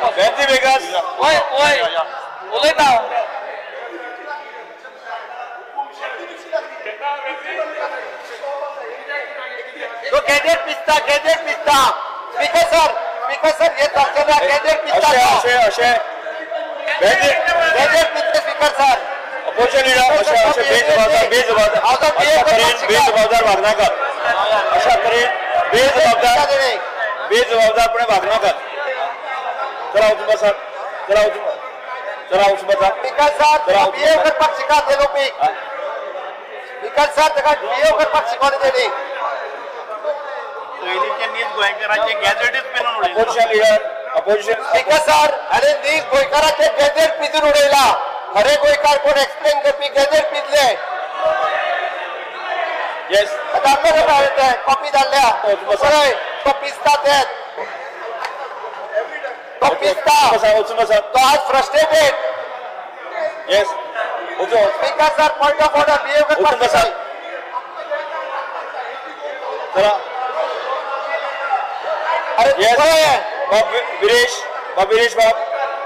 Benzi Vegas. Oi. Ulayta. तो gadget पिस्ता speaker sir हे चर्चेला गॅजेट पिस्ता असे Benzi गॅजेट पिस्ता स्पीकर सर अपोजिशन लीडर असे बेजबाबदार वागणं कर अशा तऱ्हेन बेजबाबदारपणे वागणं कर चला उठून बसा स्पीकर सर बिहेव करपाक शिका ते लोपीक स्पीकर सर ताका बिहेव करपाक शिकवले तेणी opposition leader opposition speaker sir अरे नीज गोंयकाराचे गॅजेट पिजून उडयला खरे गोंयकार कोण एक्सप्लेन करपी गॅजेट पिजले येस कॉपी धाडल्या तो पिस्ता तेच तो पिस्ता तो आज frustrated yes speaker sir point of order behave करपाक बसा चला अरे येस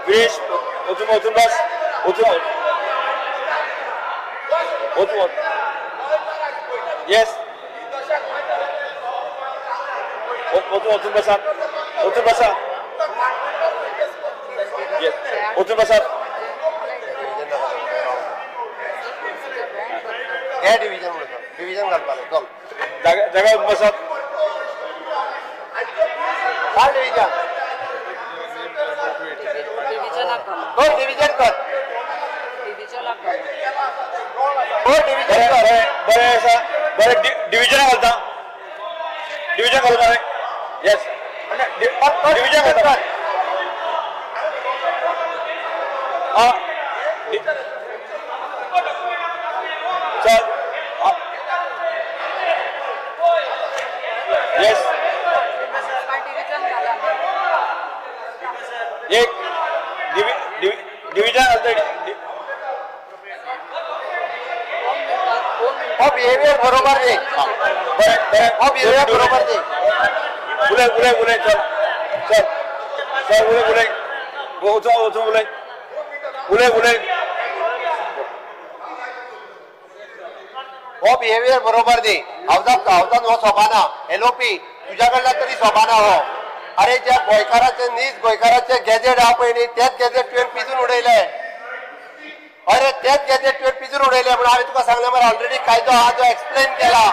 वीरेश उठून बस उठून येस उठून बसा येस उठून बसा हे डिव्हिजन घालपाक चल जागा बसा काय डिव्हिजन डिव्हिजन कर बरे डिव्हिजन घालता येस डिव्हिजन घालता चल येस एक डिव्हिजन घालता हो बिहेवियर बरोबर दे हो बिहेवियर बरोबर दे बुले चल बुले हो बिहेवियर बरोबर दे हावजान हो सोबाना एलओपी तुझ्याकडला तरी सोबाना हो अरे ज्या गोंयकाराचे गॅजेट हा पळय न्ही तेच गॅजेट तुवें पिजून उडयले अरे तेच गॅजेट तुवें पिजून उडयले म्हणून हांवें तुका सांगलें मरे ऑलरेडी कायदो हा जो एक्सप्लेन केला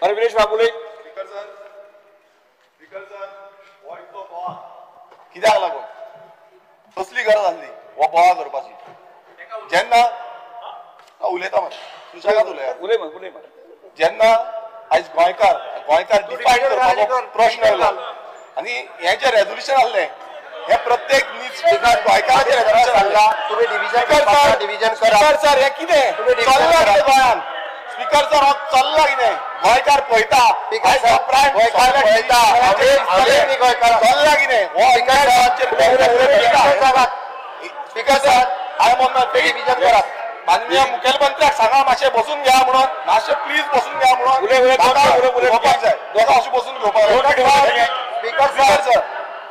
अरे विनेश बाबुले कित्याक लागून कसली गरज आसली हो बोवाळ करपाची जेन्ना उलयता मरे सुशेगाद उलय जेन्ना आयज गोंयकार डिफायन करपाचो प्रश्न आयलो आनी हे जे रेजोल्युशन आहलें हे प्रत्येक नीज गोंयकाराचें रेजोल्युशन आहला तुम्ही डिव्हिजन स्पीकर सर हे कितें चल्ला कितें गोंयान स्पीकर सर हो चल्ला कितें गोंयकार पळयता चल्ला कितें हो स्पीकर सर हांवें म्हणून डिव्हिजन करात माननीय मुखेलमंत्र्याक सांगा मातशें बसून घ्या म्हणून मातशें प्लीज बसून घ्या म्हणून घेवपाक जाय दोगां अशें बसून घेवपाक स्पीकर सर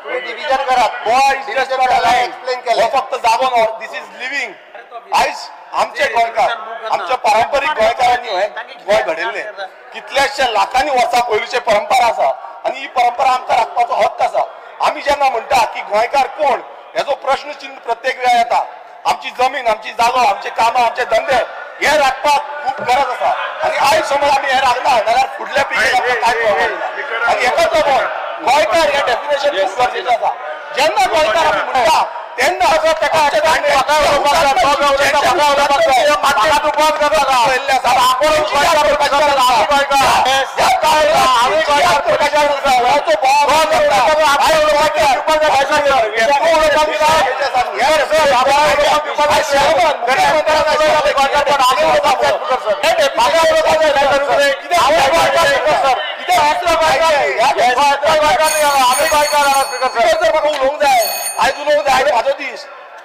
तुम्ही डिव्हिजन करात एक्सप्लेन केलं फक्त जागो न्हू दिस इज लिव्हिंग आयज आमचे गोंयकार आमच्या पारंपरीक गोंयकारांनी गोंय घडयल्लें कितल्याशे लाखांनी वर्सां पयलींचे परंपरा आसा आनी ही परंपरा आमकां राखपाचो हक्क आसा आमी जेन्ना म्हणटा की गोंयकार कोण हेजो प्रश्न चिन्ह प्रत्येक वेळा येता आमची जमीन आमची जागो आमचे कामां आमचे धंदे हे राखपाक खूब गरज आसा आनी आयज समज आमी हे राखना जाल्यार फुडल्या पिळगेक आमकां कांय प्रॉब्लेम ना आनी एकाच गोंयकार हे डेफिनेशन खूब गरजेचें आसा जेन्ना गोंयकार आमी म्हणटा तेन्ना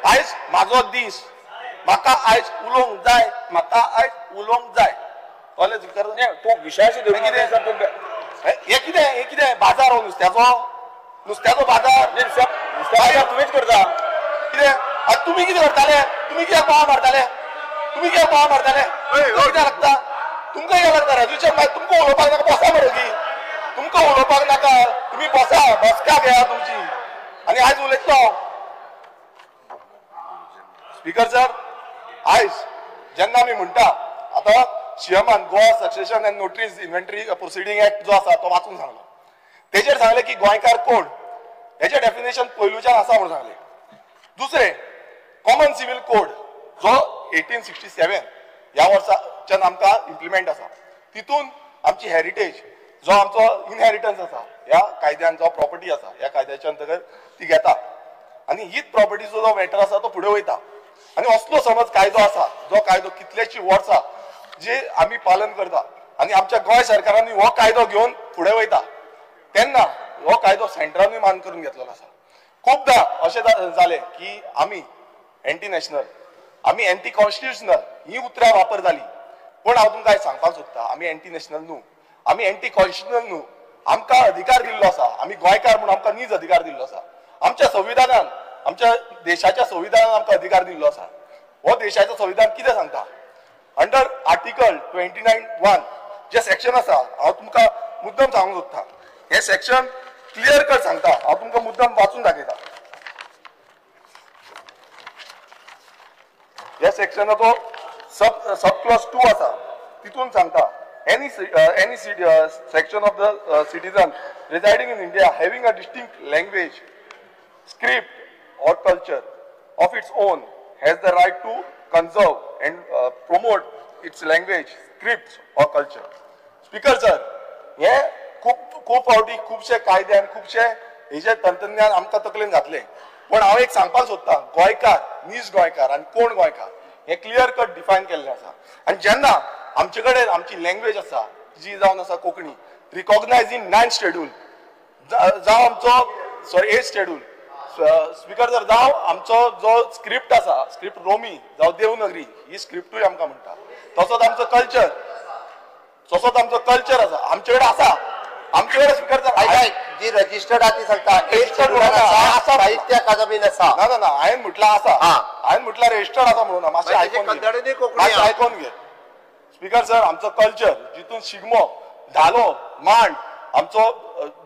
आयज माझो दीस म्हाका आयज उलोवंक जाय म्हाका आयज उलोवंक जाय कॉलेज तू विशयाशी हे कितें बाजार हो नुस्त्याचो बाजार तुम्हीच करता कितें तुम्ही कितें करताले तुम्ही कित्याक पाव मारताले कित्याक लागता तुमकां कित्याक लागता रेजोल्युशन मागीर तुमकां उलोवपाक नाका बसा मरोगी तुमकां उलोवपाक नाका तुम्ही बसा बसका घेया तुमची आनी आयज उलयतलो स्पीकर सर आयज जेन्ना आमी म्हणटा आतां सीएमान Goa succession and notaries inventory proceeding act जो आसा तो वाचून सांगलो तेजेर सांगले की गोंयकार कोण हेचे डेफिनेशन पयलूच्यान आसा म्हणून सांगले दुसरे कॉमन सिव्हिल कोड जो 1867 ह्या वर्साच्यान आमकां इम्प्लिमेंट आसा तितून आमची हेरिटेज जो आमचो इनहेरिटन्स आसा ह्या कायद्यान जो प्रॉपर्टी आसा ह्या कायद्याच्या अंतर्गत ती घेता आनी हीच प्रॉपर्टीचो जो मॅटर आसा तो फुडें वयता आनी असलो समज कायदो आसा जो कायदो कितलेशी वर्सां जे आमी पालन करता आनी आमच्या गोंय सरकारांनी हो कायदो घेवन फुडें वयता तेन्ना हो कायदो सेंटरानूय मान करून घेतलेलो आसा खूबदां अशें जालें की आमी एंटी नॅशनल आमी एंटी कॉन्स्टिट्युशनल ही उतरां वापर जाली पूण हांव तुमकां आयज सांगपाक सोदता आमी एंटी नॅशनल न्हू आमी एंटी कॉन्स्टिट्युशनल न्हू आमकां अधिकार दिल्लो आसा आमी गोंयकार म्हणून आमकां नीज अधिकार दिल्लो आसा आमच्या संविधानान आमच्या देशाच्या संविधानान आमकां अधिकार दिल्लो आसा हो देशाचो संविधान कितें सांगता अंडर आर्टिकल 29(1) जे सेक्शन आसा हांव तुमकां मुद्दम सांगूंक सोदता हे सेक्शन क्लियर कट सांगता हांव तुमकां मुद्दम वाचून दाखयता ह्या सेक्शनाचो सब क्लॉज 2 आसा तितून सांगता any section of the citizen residing in India having a distinct language, script or culture of its own has the right to conserve and promote its language, scripts or culture. Speaker sir, हे खूप फावटी खूबशे कायदे आनी खूबशे हेजे तंत्रज्ञान आमकां तकलेन घातले पण हांव एक सांगपाक सोदता गोंयकार नीज गोंयकार आनी कोण गोंयकार हे क्लियर कट डिफायन केल्लें आसा आनी जेन्ना आमचे कडेन आमची लँग्वेज आसा जी जावन आसा कोंकणी रिकॉग्नायज इन 9th शेड्यूल जावं आमचो 8th शेड्यूल स्पीकर जर जावं आमचो जो स्क्रिप्ट आसा स्क्रिप्ट रोमी जावं देवनागरी ही स्क्रिप्टूय आमकां म्हणटा तसोच आमचो कल्चर आसा आमचे कडेन आसा आमचे कडेन स्पीकर जर जी रजिस्टर्ड आहा ती सांगता साहित्य अकादमीन आसा ना हांवें म्हटलां आसा हांवें म्हटल्यार रजिस्टर्ड आसा म्हणून मातशें आयकोन घे स्पीकर सर आमचो कल्चर जितून शिगमो धालो मांड आमचो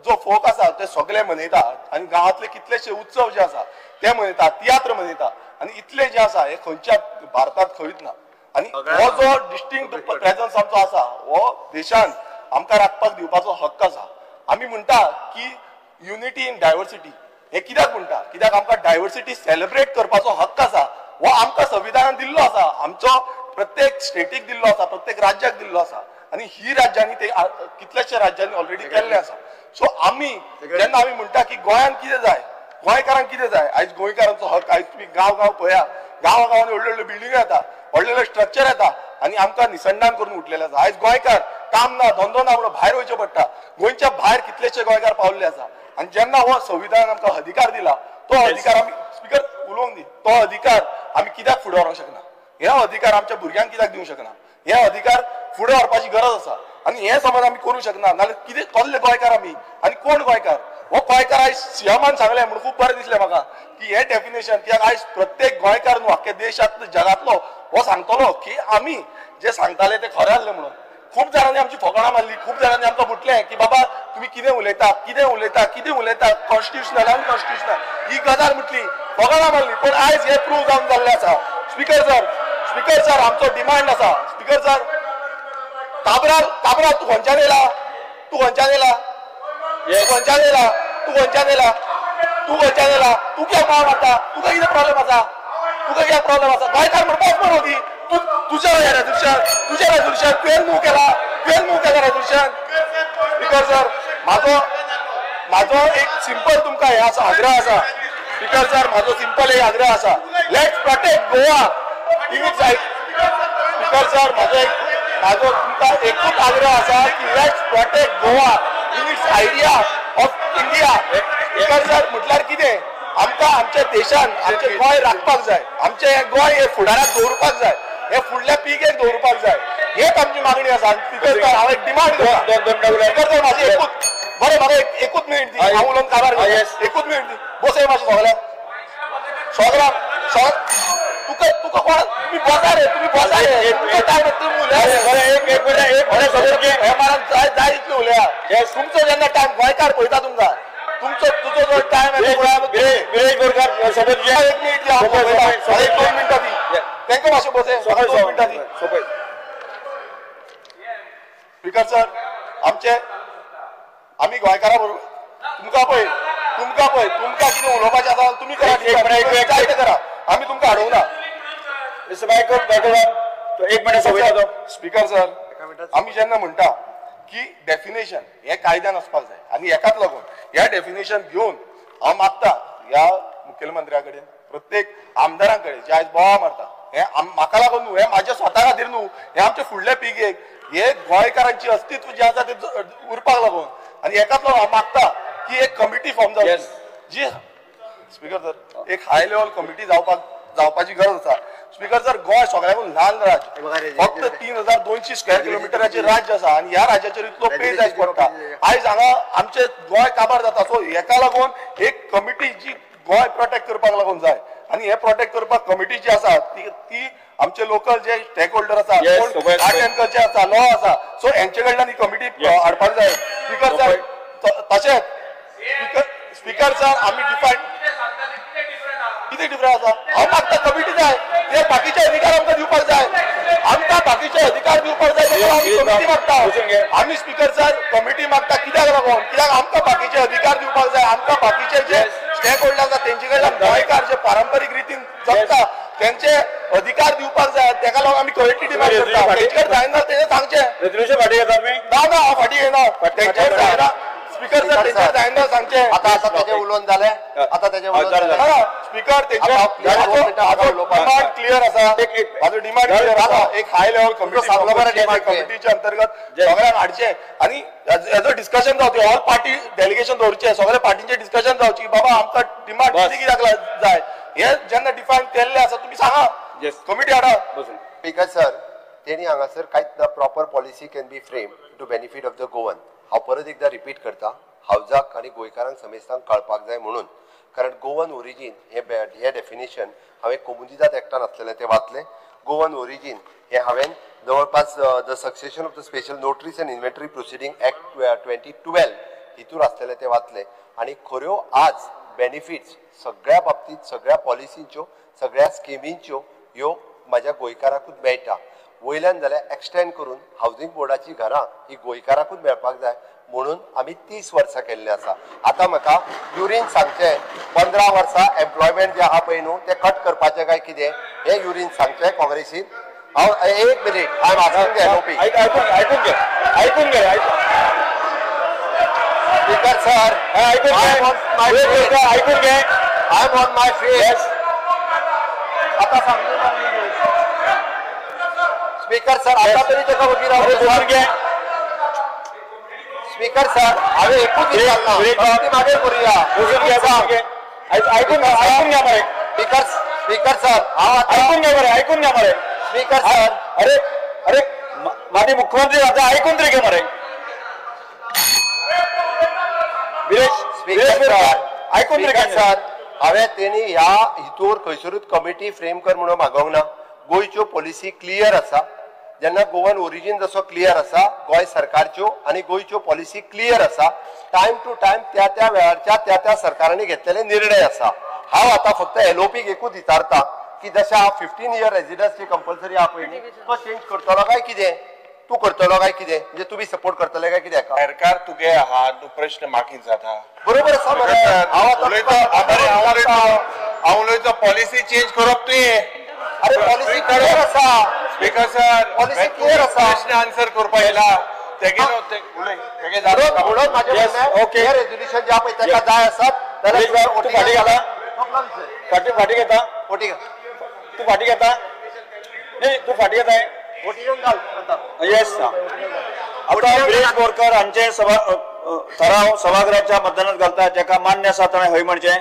जो फोक आसा ते सगळे मनयता आनी गांवांतले कितलेशे उत्सव जे आसा ते मनयता तियात्र मनयता आनी इतले जे आसा हे खंयच्या भारतांत खंयच ना आनी हो जो डिस्टिंक्ट प्रेझन्स आमचो आसा हो देशान आमकां राखपाक दिवपाचो हक्क आसा आमी म्हणटा की युनिटी इन डायवर्सिटी हे कित्याक म्हणटा कित्याक आमकां डायवर्सिटी सेलिब्रेट करपाचो हक्क आसा हो आमकां संविधानान दिल्लो आसा आमचो प्रत्येक स्टेटीक दिल्लो आसा प्रत्येक राज्याक दिल्लो आसा आनी ही राज्यांनी ते कितल्याशे राज्यांनी ऑलरेडी केल्ले आसा सो आमी जेन्ना आमी म्हणटा की गोंयान कितें जाय गोंयकारांक कितें जाय आयज गोंयकारांचो हक आयज तुमी गांव पळया गांवांनी व्हडल्यो व्हडल्यो बिल्डिंगो येता व्हडले स्ट्रक्चर येता आनी आमकां निसंधान करून उठलेले आसा आयज गोंयकार काम ना धंदो ना म्हणून भायर वयचें पडटा गोंयच्या भायर कितलेशे गोंयकार पावल्ले आसा आनी जेन्ना हो संविधान आमकां अधिकार दिला तो अधिकार आमी स्पीकर उलोवंक दी तो अधिकार आमी कित्याक फुडें व्हरोंक शकना हे अधिकार आमच्या भुरग्यांक कित्याक दिवंक शकना हे अधिकार फुडें व्हरपाची गरज आसा आनी हे समज आमी करूंक शकना नाल्यार कितें कसले गोंयकार आमी आनी कोण गोंयकार हो गोंयकार आयज सीएमान सांगलें म्हणून खूब बरें दिसलें म्हाका की हे डेफिनेशन कित्याक आयज प्रत्येक गोंयकार न्हू आख्या देशांत जगांतलो हो सांगतलो की आमी जे सांगताले ते खरें आसलें म्हणून खूब जाणांनी आमची फकाणां मारली खूब जाणांनी आमकां म्हटलें की बाबा तुमी कितें उलयता कॉन्स्टिट्युशनल अनकॉन्स्टिट्युशनल ही गजाल म्हटली फकाणां मारली पण आयज हे प्रूव जावन जाल्लें आसा स्पीकर सर आमचो डिमांड आसा स्पीकर सर काबराल तू खंयच्यान येला तू कित्याक पाव मारता तुका कितें प्रॉब्लेम आसा गोंयकार म्हणपाक पण होती तुजें रेजोल्युशन तुवें मूव केला रेजोल्युशन स्पीकर सर माझो एक सिंपल तुमका हे असा आग्रह असा स्पीकर सर, माझो सिंपल एक आग्रह असा, let's protect Goa in its speaker sir, माझो तुमका एकूच आग्रह असा की let's protect Goa in its idea of India. Speaker sir म्हटल्यार कितें, आमकां आमच्या देशान आमचे गोंय राखपाक जाय, आमचे गोंय हे फुडाराक दवरपाक जाय, हे फुडल्या पिळगेक दवरपाक जाय, हेच आमची मागणी आसा. स्पीकर सर हांव एक डिमांड करता, स्पीकर सर म्हाजी एकूच बरें म्हाका एकूच मिनीट दी, हांव उलोवन काबार करता, एकूच मिनीट दी, बसय मातशें सगळ्यांक तुका तुका कोण तुम्ही बसा रे, तुम्ही बसा रे, तुमचो टायम तुम्ही उलया एक मिनीट हे मारान जाय इतलें उलया. तुमचो जेन्ना टायम गोंयकार पळयता तुमकां, तुजो जो टायम एक मिनीट द्या, 2 मिनटां दी तांकां मातशें बसय, 2 मिनटां दी. स्पीकर सर आमी गोंयकारा बरोबर तुमकां कितें उलोवपाचें आसा तुमी करा, आमी तुमकां अडवना. एक मिनिट स्पीकर सर, आमी जेन्ना म्हणटा की डेफिनेशन हे कायद्यान वचपाक जाय आणि एकाच लागून ह्या डेफिनेशन घेऊन हांव मागता ह्या मुखेलमंत्र्या कडेन, प्रत्येक आमदारां कडेन जे आयज बोवाळ मारता, हे म्हाका लागून न्हू, हे म्हाज्या स्वता खातीर न्हू, हे आमच्या फुडल्या पिळगेक, हे गोंयकारांची अस्तित्व जे आसा ते उरपाक लागून, आणि एकाच लागून हांव मागता की एक कमिटी फॉर्म जावची जी स्पीकर सर एक हाय लेवल कमिटी जावपाची गरज आसा. स्पीकर सर गोंय सगळ्यांकून ल्हान राज्य, फक्त 3200 स्क्वेअर किलोमिटराचे राज्य आसा आणि ह्या राज्याचेर इतलो पेज जायच पडटा. आयज हांगा आमचे गोंय काबार जाता, सो हेका लागून एक कमिटी जी गोंय प्रोटेक्ट करपाक लागून जाय, आणि हे प्रोटेक्ट करपाक कमिटी जी आसा ती आमचे लोकल जे स्टेक होल्डर आसा, आर्ट एंड कल्चर आसा, लॉ आसा, सो हेंचे कडल्यान ही कमिटी हाडपाक जाय. स्पीकर सर तशेंच स्पीकर सर आमी डिफायन किती डिफरंस आसा, हांव मागता कमिटी जाय, ते बाकीचे अधिकार आमकां दिवपाक जाय, आमकां बाकीचे अधिकार दिवपाक जाय, आमी कमिटी मागता. आमी स्पीकर सर कमिटी मागता कित्याक लागून, कित्याक आमकां बाकीचे अधिकार दिवपाक जाय, आमकां बाकीचे जे स्टेक होल्डर आसा तेंचे कडल्यान गोंयकार जे पारंपारीक रितीन जगता त्यांचे अधिकार दिवपाक जाय, तेका लागून आमी कमिटी डिमांड करता. तेंचेर जायना तेणे सांगचें, रेजोल्यूशन फाटी घेता आमी ना हांव फाटी घेना, तेंचेर जायना स्पीकर सर, तेंचेर जायना सांगचें. आता तेजे उलोवन जालें, आता तेजे उलोवन जालें स्पीकर, डिमांड क्लियर आसा, माझो डिमांड क्लियर आसा, एक हाय लेवल कमिटीच्या अंतर्गत सगळ्यांक हाडचे आणि हेजो डिस्कशन जावचे, ऑल पार्टी डेलिगेशन दवरचे, सगळ्या पार्टींचे डिस्कशन जावची, बाबा आमकां डिमांड कित्याक जाय हे जेन्ना डिफायन केल्ले आसा तुमी सांगा, कमिटी हाडा. स्पीकर सर, तेणी हांगासर कांयच ना proper policy can be frame to benefit of the Goan. हांव परत एकदा रिपीट करता, हावजाक आनी गोंयकारांक समेस्तांक कळपाक जाय म्हणून, कारण गोवन ओरिजीन हे डेफिनेशन हांवें कम्युनिटीजात एक्टान आसलेलें ते वाचलें. गोवन ओरिजीन हे हांवें जवळपास the succession of the special notaries and inventory proceeding act 2012 हितूर आसलेलें ते वाचलें. आनी खऱ्यो आज बेनिफिट्स सगळ्या बाबतींत सगळ्या पॉलिसींच्यो सगळ्या स्किमींच्यो ह्यो म्हाज्या गोंयकाराकूच मेळटा. वयल्यान जाल्यार एक्सटेंड करून हावजींग बोर्डाची घरां ही गोंयकाराकूच मेळपाक जाय म्हणून आमी 30 वर्सां केल्ले आसा. आतां म्हाका युरीन सांगचें 15 वर्सां एम्प्लॉयमेंट जे आहा पळय न्हू ते कट करपाचें काय कितें हे युरीन सांगचें काँग्रेसीन. हांव एक मिनीट हांव आस्किंग द एलओपी ऐकून घे स्पीकर सर, ऐकून घे I am on my face. आता सांगू स्पीकर सर, आता तरी तेका वगी राव. स्पीकर सर हांवें एकूच विचारना, मागीर करुया. ऐकून घ्या मरे स्पीकर सर हांव ऐकून घ्या मरे स्पीकर सर. अरे माझे मुख्यमंत्री आता ऐकून तरी घे मरे. ऐकून सर हांवें तेणी ह्या हितूर खंयसरूच कमिटी फ्रेम कर म्हणून मागोवंक ना. गोंयच्यो पॉलिसी क्लियर आसा, जेन्ना गोवन ओरिजीन जसो क्लियर आसा, गोंय सरकारच्यो आनी गोंयच्यो पॉलिसी क्लियर आसा. टायम टू टायम त्या वेळारच्या त्या सरकारांनी घेतलेले निर्णय आसा. हांव आतां फक्त एलओपीक एकूच विचारता की जशा 15 इयर रेजिडन्सी कंपल्सरी आहा पळय तो चेंज करतलो काय कितें, तू करतलो काय कितें, म्हणजे तुम्ही सपोर्ट करतले काय कितें? सरकार तुगे आहा तू प्रश्न मागीत जाता बरोबर आसा मरे. हांव उलयता पॉलिसी चेंज करप तुवें. अरे पॉलिसी क्लियर आसा स्पीकर सर, पॉलिसी क्लियर आसा. प्रश्न आन्सर करपा येयला म्हणून माझे Yes, म्हणणं आहे, okay. हे रेझोल्युशन ज्या पैकी त्याला Yes. जाय असतात त्याला Please, शिवाय तू voting फाटी घाला. संपला विषय. फाटी घेता voting. तू फाटी घेता नाही तू फाटी घेताय voting घाल आता. येस आता गिरीश बोरकर हांचे सभा ठराव सभागृहाच्या मतदानात घालता जेका मान्य आसा ताणें हय म्हणचे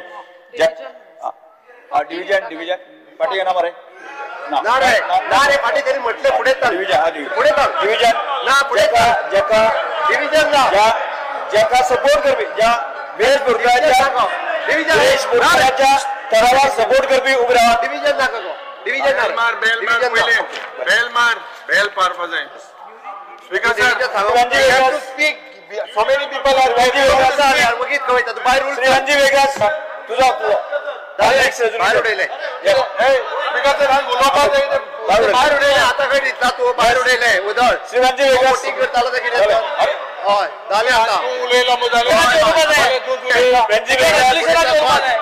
डिव्हिजन फाटी घेना मरे ना रे फाटी तरी म्हटले पुढे चाल डिव्हिजन पुढे चाल डिव्हिजन ना पुढे चाल जेका डिव्हिजन जा जेका सपोर्ट करपी ज्या गिरीश बोरकराच्या गिरीश बोरकराच्या ठरावाक सपोर्ट करपी उबे रावा डिव्हिजन नाका गो डिव्हिजन बेल पारपा जाय so many people are वगीत कवयता तू बाहेर श्री रणजी वेगस तुझा बाहेर उडयले बाहेर उडयले आता खंय दिसला तू बाहेर उडयले उदळ श्री रणजी वेगस वोटिंग करतालो ते कितें हय जालें आता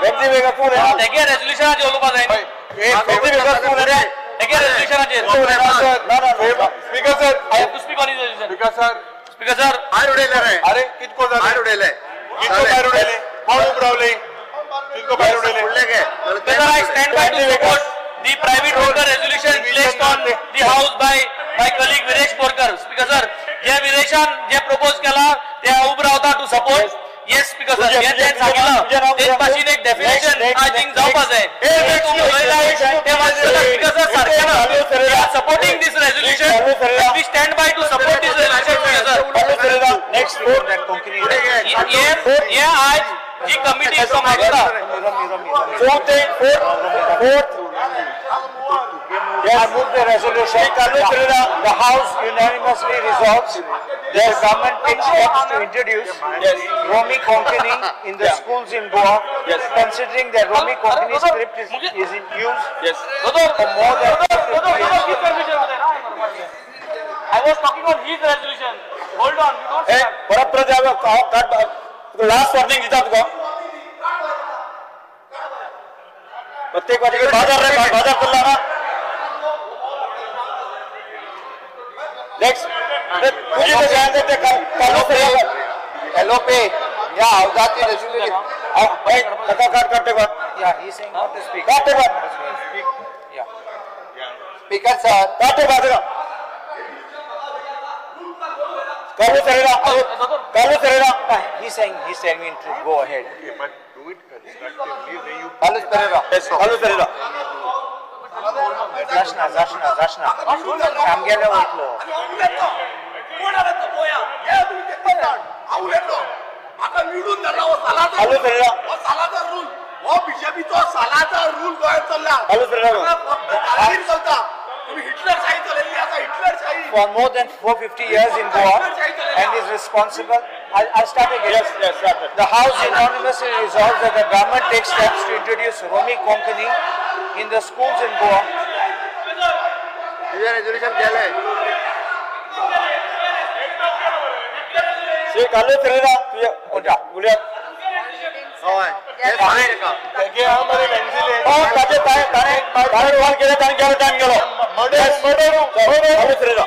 रणजी वेगस तू रे तेगे रेझोल्युशनाचेर उलोवपा जाय रणजी वेगस तू रे तेगे रेझोल्युशनाचेर speaker sir I have to speak on resolution speaker sir बाहेर उडयले रे अरे कितको बाहेर उडयले बाहेर उडयले कोण उबरावले कितको बाहेर उडयले उडले गे Whether I stand by to support the private voter resolution placed on the house by my colleague Viresh Borkar. Speaker sir, जे विरेशान जे प्रपोज केला ते उभं रावता to support. Yes, speaker sir. हे तेच सांगितलं. तेच भाषेन एक डेफिनेशन आय थिंक जावपा जाय. हे तू उलयला ते वाचलं speaker sir सारखें ना. Supporting this resolution. We stand by to support this resolution, speaker sir. Next ये आज जी committee समागता fourth I move the resolution. The House unanimously resolves that government takes steps to introduce Romi Konkani in the schools in Goa, considering that Romi Konkani script is in use for more than 50 years. I was talking on his resolution. Hold on, we don't start. परत last warning दिता तुका प्रत्येक वाटी बाजार करला ना next तुझी ते जाण ते काढलो एलओपी या हावजाची रेझोल्युशन काटे बा या ही सेइंग नॉट टू स्पीक काटे बा या स्पीकर सर काटे बा कालो सरेरा he's saying me to go ahead but do it constructively you Carlos Pereira Zashna काम गेले उठलो म्हाका निवडून धरला हो कालो सरेरा सालाचा रूल हो बीजेपीचो सालाचा रूल गोंयांत चल्ला कालो सरेरा दाखीर चलता तुम्ही हिटलर शाही चलयल्ली आसा हिटलर शाही for more than 450 years in Goa and is responsible. I'll start again. Yes, start. The House unanimously resolves that the government takes steps to introduce Romi Konkani in the schools in Goa. This resolution क्या है? से कालो सरेरा तुझे ओजा बोलिया होय ये बाहेर का तेगे हमारे मंजिल है ओ काजे ताने वन केले ताने गेलो टाइम गेलो मर्डर कालो सरेरा